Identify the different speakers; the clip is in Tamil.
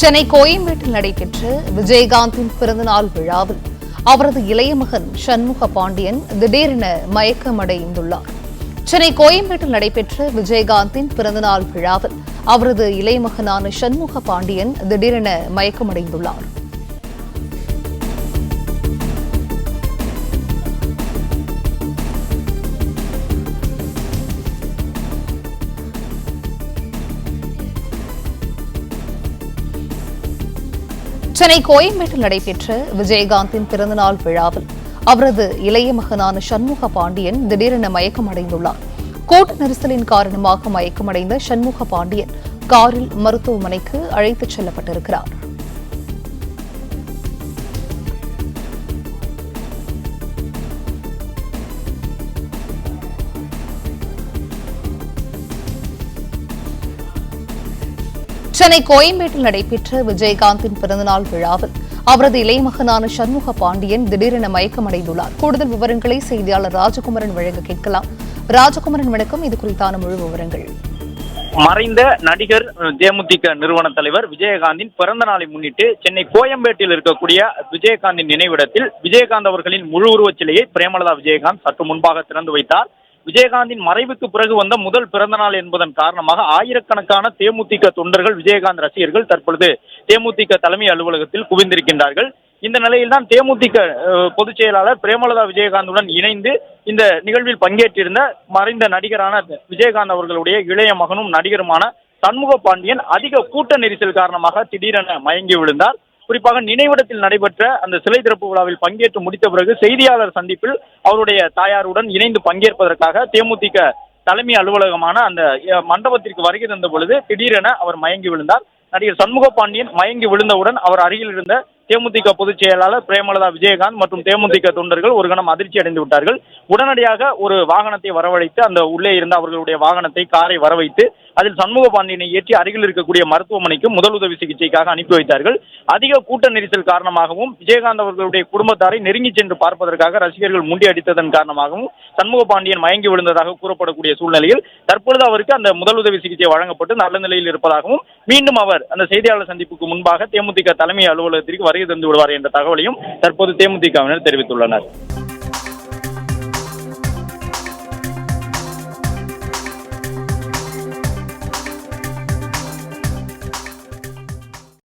Speaker 1: சென்னை கோயம்பேட்டில் நடைபெற்ற விஜயகாந்தின் பிறந்தநாள் விழாவில் அவரது இளைய மகன் சண்முக பாண்டியன் திடீரென மயக்கமடைந்துள்ளார். சென்னை கோயம்பேட்டில் நடைபெற்ற விஜயகாந்தின் பிறந்தநாள் விழாவில் அவரது இளைய மகனான சண்முக பாண்டியன் திடீரென மயக்கமடைந்துள்ளார். சென்னை கோயம்பேட்டில் நடைபெற்ற விஜயகாந்தின் பிறந்தநாள் விழாவில் அவரது இளைய மகனான சண்முக பாண்டியன் திடீரென மயக்கமடைந்துள்ளார். கூட்ட நெரிசலின் காரணமாக மயக்கமடைந்த சண்முக பாண்டியன் காரில் மருத்துவமனைக்கு அழைத்துச் செல்லப்பட்டிருக்கிறார். சென்னை கோயம்பேட்டில் நடைபெற்ற விஜயகாந்தின் பிறந்தநாள் விழாவில் அவரது இளைய மகனான சண்முக பாண்டியன் திடீரென மயக்கமடைந்துள்ளார். கூடுதல் விவரங்களை செய்தியாளர் ராஜகுமரன் வழங்க கேட்கலாம். ராஜகுமரன், வணக்கம். இது குறித்தான முழு விவரங்கள்.
Speaker 2: மறைந்த நடிகர் தேமுதிக நிறுவன தலைவர் விஜயகாந்தின் பிறந்த நாளை முன்னிட்டு சென்னை கோயம்பேட்டில் இருக்கக்கூடிய விஜயகாந்தின் நினைவிடத்தில் விஜயகாந்த் அவர்களின் முழு உருவச் சிலையை பிரேமலதா விஜயகாந்த் சற்று முன்பாக திறந்து வைத்தார். விஜயகாந்தின் மறைவுக்கு பிறகு வந்த முதல் பிறந்த நாள் என்பதன் காரணமாக ஆயிரக்கணக்கான தேமுதிக தொண்டர்கள், விஜயகாந்த் ரசிகர்கள் தற்பொழுது தேமுதிக தலைமை அலுவலகத்தில் குவிந்திருக்கின்றார்கள். இந்த நிலையில்தான் தேமுதிக பொதுச் செயலாளர் பிரேமலதா விஜயகாந்துடன் இணைந்து இந்த நிகழ்வில் பங்கேற்றிருந்த மறைந்த நடிகரான விஜயகாந்த் அவர்களுடைய இளைய மகனும் நடிகருமான சண்முக பாண்டியன் அதிக கூட்ட நெரிசல் காரணமாக திடீரென மயங்கி விழுந்தார். குறிப்பாக நினைவிடத்தில் நடைபெற்ற அந்த சிலை திறப்பு விழாவில் பங்கேற்று முடித்த பிறகு செய்தியாளர் சந்திப்பில் அவருடைய தாயாருடன் இணைந்து பங்கேற்பதற்காக தேமுதிக தலைமை அலுவலகமான அந்த மண்டபத்திற்கு வருகை தந்த பொழுது திடீரென அவர் மயங்கி விழுந்தார். நடிகர் சண்முக பாண்டியன் மயங்கி விழுந்தவுடன் அவர் அருகில் இருந்த தேமுதிக பொதுச் செயலாளர் பிரேமலதா விஜயகாந்த் மற்றும் தேமுதிக தொண்டர்கள் ஒரு கணம் அதிர்ச்சி அடைந்து விட்டார்கள். உடனடியாக ஒரு வாகனத்தை வரவழைத்து அந்த உள்ளே இருந்த அவர்களுடைய வாகனத்தை, காரை வரவைத்து அதில் சண்முக பாண்டியனை ஏற்றி அருகில் இருக்கக்கூடிய மருத்துவமனைக்கு முதலுதவி சிகிச்சைக்காக அனுப்பி வைத்தார்கள். அதிக கூட்ட நெரிசல் காரணமாகவும் விஜயகாந்த் அவர்களுடைய குடும்பத்தாரை நெருங்கி சென்று பார்ப்பதற்காக ரசிகர்கள் முண்டியடித்ததன் காரணமாகவும் சண்முக பாண்டியன் மயங்கி விழுந்ததாக கூறப்படக்கூடிய சூழ்நிலையில் தற்பொழுது அவருக்கு அந்த முதலுதவி சிகிச்சை வழங்கப்பட்டு நல்ல நிலையில் இருப்பதாகவும் மீண்டும் அவர் அந்த செய்தியாளர் சந்திப்புக்கு முன்பாக தேமுதிக தலைமை அலுவலகத்திற்கு வருகை தந்து விடுவார் என்ற தகவலையும் தற்போது தேமுதிகவினர் தெரிவித்துள்ளனர்.